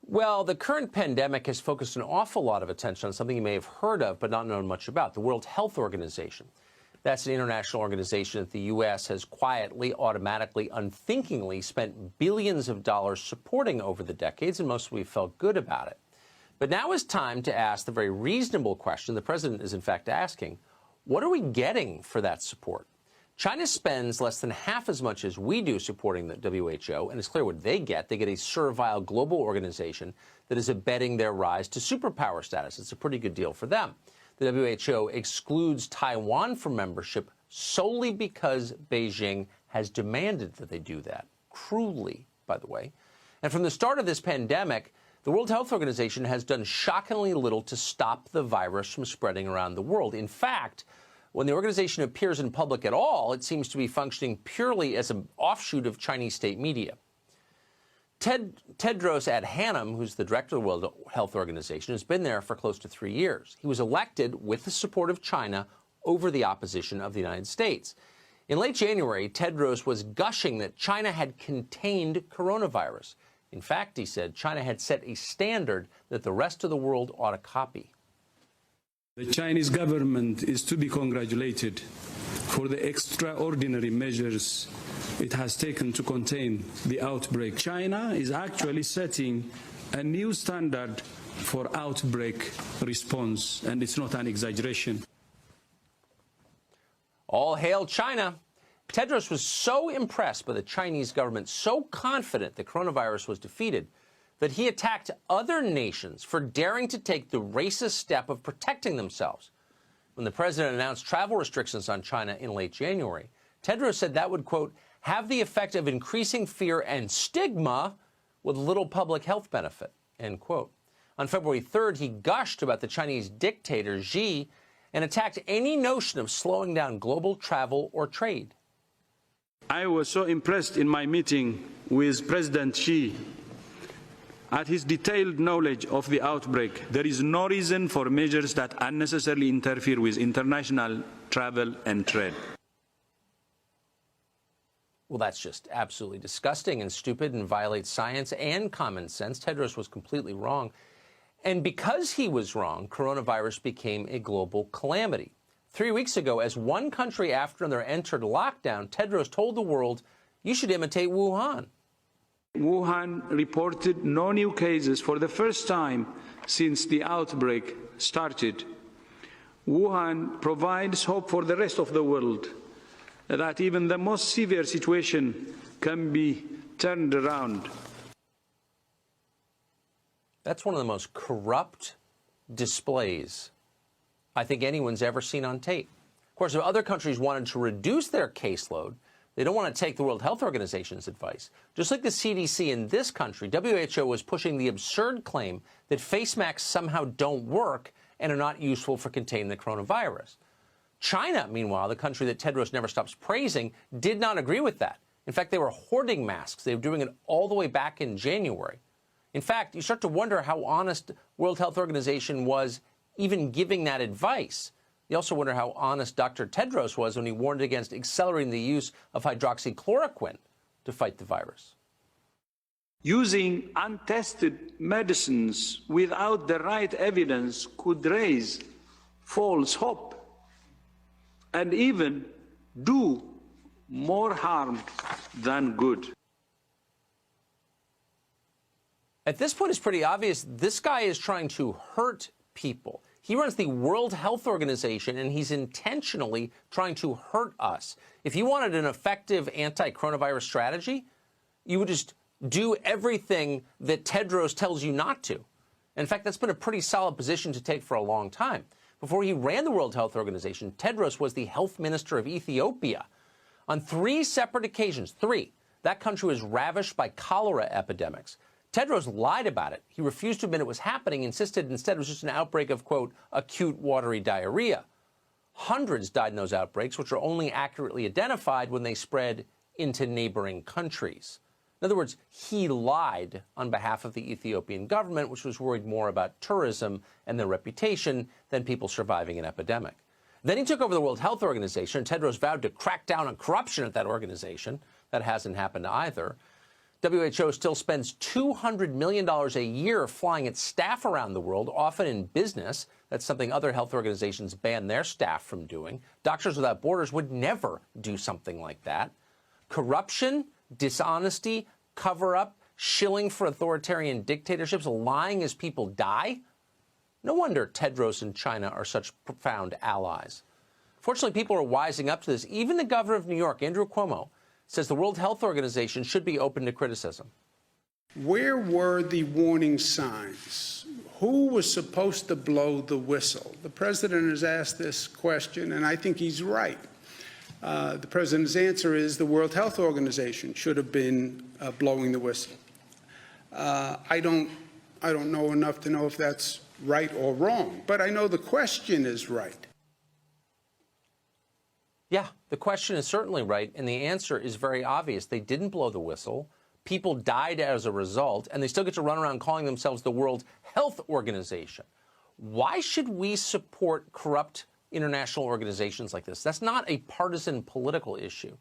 Well, the current pandemic has focused an awful lot of attention on something you may have heard of but not known much about, the World Health Organization. That's an international organization that the U.S. has quietly, automatically, unthinkingly spent billions of dollars supporting over the decades, and most of we felt good about it. But now is time to ask the very reasonable question the president is in fact asking: what are we getting for that support? China spends less than half as much as we do supporting the WHO, and it's clear what they get. They get a servile global organization that is abetting their rise to superpower status. It's a pretty good deal for them. The WHO excludes Taiwan from membership solely because Beijing has demanded that they do that. Cruelly, by the way. And from the start of this pandemic, the World Health Organization has done shockingly little to stop the virus from spreading around the world. In fact, when the organization appears in public at all, it seems to be functioning purely as an offshoot of Chinese state media. Tedros Adhanom, who's the director of the World Health Organization, has been there for close to 3 years. He was elected with the support of China over the opposition of the United States. In late January, Tedros was gushing that China had contained coronavirus. In fact, he said, China had set a standard that the rest of the world ought to copy. The Chinese government is to be congratulated for the extraordinary measures it has taken to contain the outbreak. China is actually setting a new standard for outbreak response, and it's not an exaggeration. All hail China. Tedros was so impressed by the Chinese government, so confident the coronavirus was defeated, that he attacked other nations for daring to take the racist step of protecting themselves. When the president announced travel restrictions on China in late January, Tedros said that would, quote, have the effect of increasing fear and stigma with little public health benefit, end quote. On February 3rd, he gushed about the Chinese dictator Xi and attacked any notion of slowing down global travel or trade. I was so impressed in my meeting with President Xi at his detailed knowledge of the outbreak. There is no reason for measures that unnecessarily interfere with international travel and trade. Well, that's just absolutely disgusting and stupid and violates science and common sense. Tedros was completely wrong. And because he was wrong, coronavirus became a global calamity. 3 weeks ago, as one country after another entered lockdown, Tedros told the world, you should imitate Wuhan. Wuhan reported no new cases for the first time since the outbreak started. Wuhan provides hope for the rest of the world that even the most severe situation can be turned around. That's one of the most corrupt displays I think anyone's ever seen on tape. Of course, if other countries wanted to reduce their caseload, they don't want to take the World Health Organization's advice. Just like the CDC in this country, WHO was pushing the absurd claim that face masks somehow don't work and are not useful for containing the coronavirus. China, meanwhile, the country that Tedros never stops praising, did not agree with that. In fact, they were hoarding masks. They were doing it all the way back in January. In fact, you start to wonder how honest World Health Organization was even giving that advice. You also wonder how honest Dr. Tedros was when he warned against accelerating the use of hydroxychloroquine to fight the virus. Using untested medicines without the right evidence could raise false hope and even do more harm than good. At this point, it's pretty obvious this guy is trying to hurt people. He runs the World Health Organization, and he's intentionally trying to hurt us. If you wanted an effective anti-coronavirus strategy, you would just do everything that Tedros tells you not to. In fact, that's been a pretty solid position to take for a long time. Before he ran the World Health Organization, Tedros was the health minister of Ethiopia. On 3 separate occasions, that country was ravished by cholera epidemics. Tedros lied about it. He refused to admit it was happening, insisted instead it was just an outbreak of, quote, acute watery diarrhea. Hundreds died in those outbreaks, which are only accurately identified when they spread into neighboring countries. In other words, he lied on behalf of the Ethiopian government, which was worried more about tourism and their reputation than people surviving an epidemic. Then he took over the World Health Organization, and Tedros vowed to crack down on corruption at that organization. That hasn't happened either. WHO still spends $200 million a year flying its staff around the world, often in business. That's something other health organizations ban their staff from doing. Doctors Without Borders would never do something like that. Corruption, dishonesty, cover-up, shilling for authoritarian dictatorships, lying as people die. No wonder Tedros and China are such profound allies. Fortunately, people are wising up to this. Even the governor of New York, Andrew Cuomo, says the World Health Organization should be open to criticism. Where were the warning signs? Who was supposed to blow the whistle? The president has asked this question, and I think he's right. The president's answer is the World Health Organization should have been blowing the whistle. I don't know enough to know if that's right or wrong, but I know the question is right. Yeah, the question is certainly right, and the answer is very obvious. They didn't blow the whistle. People died as a result, and they still get to run around calling themselves the World Health Organization. Why should we support corrupt international organizations like this? That's not a partisan political issue.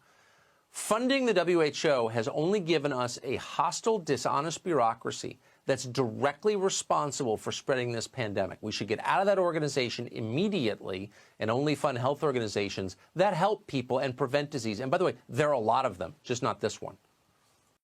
Funding the WHO has only given us a hostile, dishonest bureaucracy that's directly responsible for spreading this pandemic. We should get out of that organization immediately and only fund health organizations that help people and prevent disease. And by the way, there are a lot of them, just not this one.